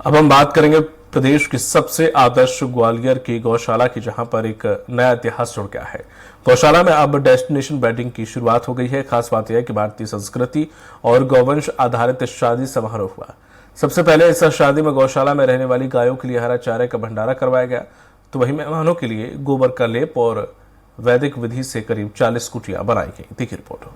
अब हम बात करेंगे प्रदेश की सबसे आदर्श ग्वालियर की गौशाला की, जहां पर एक नया इतिहास जुड़ गया है। गौशाला में अब डेस्टिनेशन वेडिंग की शुरुआत हो गई है। खास बात यह है कि भारतीय संस्कृति और गौवंश आधारित शादी समारोह हुआ। सबसे पहले इस शादी में गौशाला में रहने वाली गायों के लिए हरा चारे का भंडारा करवाया गया, तो वहीं मेहमानों के लिए गोबर का लेप और वैदिक विधि से करीब 40 कुटियां बनाई गई। देखिए रिपोर्ट।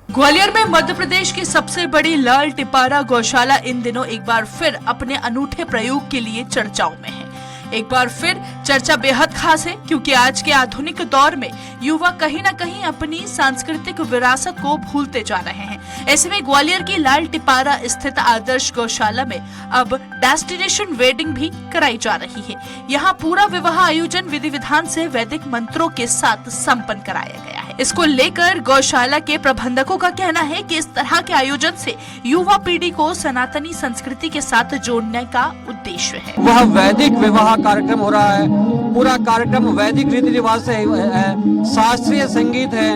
ग्वालियर में मध्य प्रदेश की सबसे बड़ी लाल टिपारा गौशाला इन दिनों एक बार फिर अपने अनूठे प्रयोग के लिए चर्चाओं में है। एक बार फिर चर्चा बेहद खास है, क्योंकि आज के आधुनिक दौर में युवा कहीं न कहीं अपनी सांस्कृतिक विरासत को भूलते जा रहे हैं। ऐसे में ग्वालियर की लाल टिपारा स्थित आदर्श गौशाला में अब डेस्टिनेशन वेडिंग भी कराई जा रही है। यहाँ पूरा विवाह आयोजन विधि विधान से वैदिक मंत्रों के साथ संपन्न कराया गया है। इसको लेकर गौशाला के प्रबंधकों का कहना है कि इस तरह के आयोजन से युवा पीढ़ी को सनातनी संस्कृति के साथ जोड़ने का उद्देश्य है। वह वैदिक विवाह कार्यक्रम हो रहा है। पूरा कार्यक्रम वैदिक रीति रिवाज से है, शास्त्रीय संगीत है,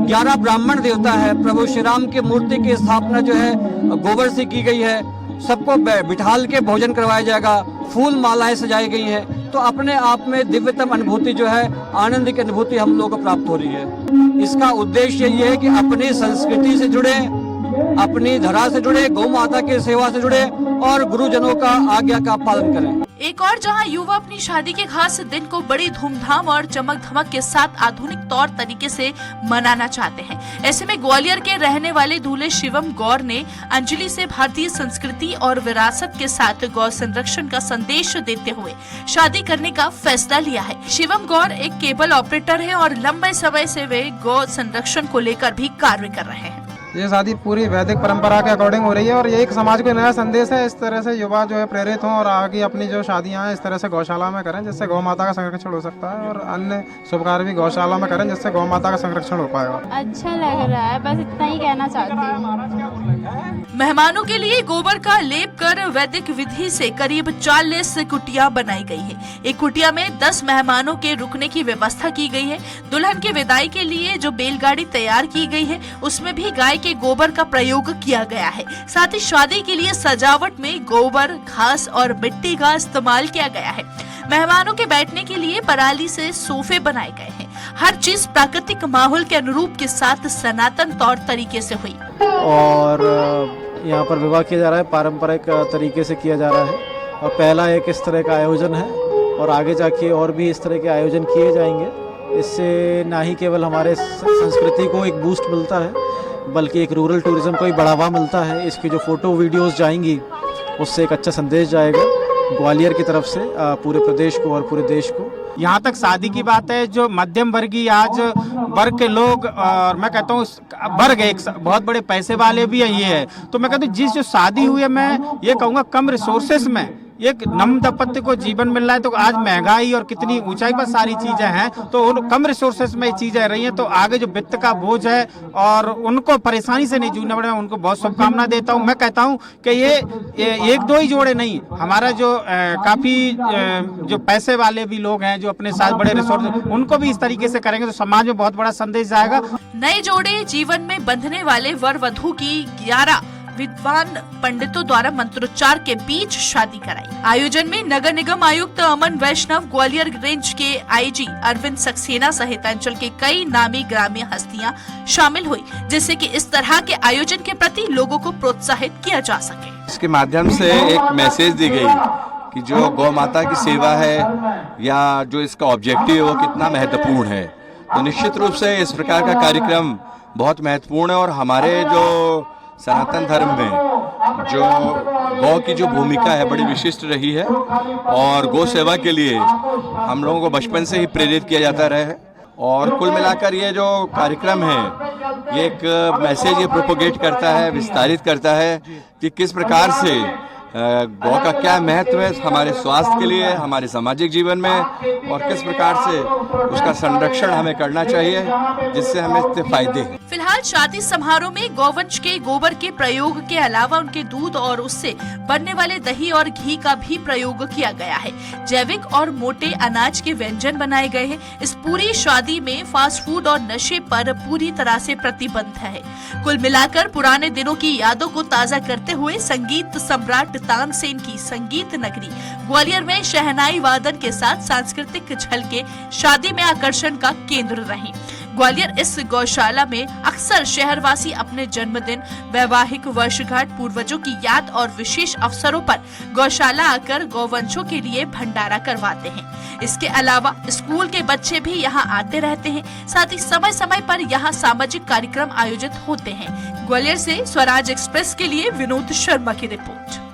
11 ब्राह्मण देवता है, प्रभु श्री राम की मूर्ति की स्थापना जो है गोबर से की गई है। सबको बिठाल के भोजन करवाया जाएगा, फूल मालाएं सजाई गई है। तो अपने आप में दिव्यतम अनुभूति जो है, आनंद की अनुभूति हम लोगों को प्राप्त हो रही है। इसका उद्देश्य ये है कि अपनी संस्कृति से जुड़े, अपनी धरा से जुड़े, गौ माता की सेवा से जुड़े और गुरुजनों का आज्ञा का पालन करें। एक और जहां युवा अपनी शादी के खास दिन को बड़ी धूमधाम और चमक धमक के साथ आधुनिक तौर तरीके से मनाना चाहते हैं। ऐसे में ग्वालियर के रहने वाले दूल्हे शिवम गौर ने अंजलि से भारतीय संस्कृति और विरासत के साथ गौ संरक्षण का संदेश देते हुए शादी करने का फैसला लिया है। शिवम गौर एक केबल ऑपरेटर है और लंबे समय से वे गौ संरक्षण को लेकर भी कार्य कर रहे हैं। ये शादी पूरी वैदिक परंपरा के अकॉर्डिंग हो रही है और ये एक समाज को नया संदेश है। इस तरह से युवा जो है प्रेरित हों और आगे अपनी जो शादियां हैं इस तरह से गौशाला में करें, जिससे गौ माता का संरक्षण हो सकता है, और अन्य शुभ कार्य भी गौशाला में करें, जिससे गौ माता का संरक्षण हो पाएगा। अच्छा लग रहा है, बस इतना ही कहना चाहती हूँ। मेहमानों के लिए गोबर का लेप कर वैदिक विधि से करीब 40 कुटिया बनाई गई है। एक कुटिया में 10 मेहमानों के रुकने की व्यवस्था की गई है। दुल्हन के विदाई के लिए जो बैलगाड़ी तैयार की गई है उसमें भी गाय के गोबर का प्रयोग किया गया है। साथ ही शादी के लिए सजावट में गोबर, घास और मिट्टी का इस्तेमाल किया गया है। मेहमानों के बैठने के लिए पराली से सोफे बनाए गए हैं। हर चीज प्राकृतिक माहौल के अनुरूप के साथ सनातन तौर तरीके से हुई। और यहाँ पर विवाह किया जा रहा है, पारंपरिक तरीके से किया जा रहा है और पहला एक इस तरह का आयोजन है और आगे जाके और भी इस तरह के आयोजन किए जाएंगे। इससे ना ही केवल हमारे संस्कृति को एक बूस्ट मिलता है, बल्कि एक रूरल टूरिज्म को भी बढ़ावा मिलता है। इसकी जो फोटो वीडियोस जाएंगी उससे एक अच्छा संदेश जाएगा ग्वालियर की तरफ से पूरे प्रदेश को और पूरे देश को। यहाँ तक शादी की बात है, जो मध्यम वर्गीय आज वर्ग के लोग, और मैं कहता हूँ वर्ग एक बहुत बड़े पैसे वाले भी ये है, तो मैं कहता हूँ जिस जो शादी हुई है, मैं ये कहूँगा कम रिसोर्सेस में एक नम दंपत्ति को जीवन मिल रहा है। तो आज महंगाई और कितनी ऊंचाई पर सारी चीजें हैं, तो उन कम रिसोर्सेस में चीजें रही हैं, तो आगे जो वित्त का बोझ है और उनको परेशानी से नहीं जूझना पड़ेगा। उनको बहुत शुभकामना देता हूं। मैं कहता हूं कि ये एक दो ही जोड़े नहीं, हमारा जो काफी जो पैसे वाले भी लोग हैं, जो अपने साथ बड़े रिसोर्स, उनको भी इस तरीके से करेंगे तो समाज में बहुत बड़ा संदेश जाएगा। नए जोड़े जीवन में बंधने वाले वर वधू की 11 विद्वान पंडितों द्वारा मंत्रोच्चार के बीच शादी कराई। आयोजन में नगर निगम आयुक्त अमन वैष्णव, ग्वालियर रेंज के आईजी अरविंद सक्सेना सहित अंचल के कई नामी ग्रामीण हस्तियां शामिल हुई, जिससे कि इस तरह के आयोजन के प्रति लोगों को प्रोत्साहित किया जा सके। इसके माध्यम से एक मैसेज दी गई कि जो गौ माता की सेवा है या जो इसका ऑब्जेक्टिव है वो कितना महत्वपूर्ण है। तो निश्चित रूप से इस प्रकार का कार्यक्रम बहुत महत्वपूर्ण है और हमारे जो सनातन धर्म में जो गौ की जो भूमिका है बड़ी विशिष्ट रही है और गौ सेवा के लिए हम लोगों को बचपन से ही प्रेरित किया जाता रहा है। और कुल मिलाकर ये जो कार्यक्रम है ये एक मैसेज ये प्रोपोगेट करता है, विस्तारित करता है कि किस प्रकार से गौ का क्या महत्व है हमारे स्वास्थ्य के लिए, हमारे सामाजिक जीवन में, और किस प्रकार से उसका संरक्षण हमें करना चाहिए जिससे हमें इससे फायदे हैं। फिलहाल शादी समारोह में गौवंश के गोबर के प्रयोग के अलावा उनके दूध और उससे बनने वाले दही और घी का भी प्रयोग किया गया है। जैविक और मोटे अनाज के व्यंजन बनाए गए हैं। इस पूरी शादी में फास्ट फूड और नशे पर पूरी तरह से प्रतिबंध है। कुल मिलाकर पुराने दिनों की यादों को ताजा करते हुए संगीत सम्राट तानसेन की संगीत नगरी ग्वालियर में शहनाई वादन के साथ सांस्कृतिक झलके शादी में आकर्षण का केंद्र रही। ग्वालियर इस गौशाला में अक्सर शहरवासी अपने जन्मदिन, वैवाहिक वर्षगांठ, पूर्वजों की याद और विशेष अवसरों पर गौशाला आकर गौवंशों के लिए भंडारा करवाते हैं। इसके अलावा स्कूल के बच्चे भी यहाँ आते रहते हैं। साथ ही समय समय पर यहाँ सामाजिक कार्यक्रम आयोजित होते हैं। ग्वालियर से स्वराज एक्सप्रेस के लिए विनोद शर्मा की रिपोर्ट।